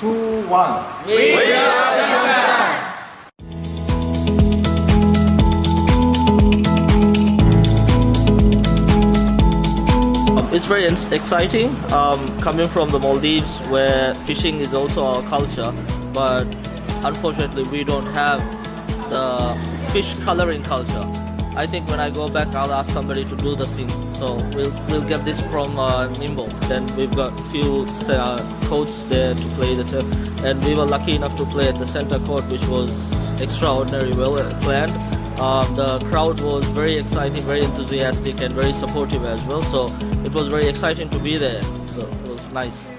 2, 1. We are Xiangshan. It's very exciting coming from the Maldives, where fishing is also our culture, but unfortunately we don't have the fish coloring culture. I think when I go back I'll ask somebody to do the thing, so we'll get this from Nimbo. Then we've got few courts there to play the turf, and we were lucky enough to play at the center court, which was extraordinary, well planned. The crowd was very exciting, very enthusiastic and very supportive as well, so it was very exciting to be there, so it was nice.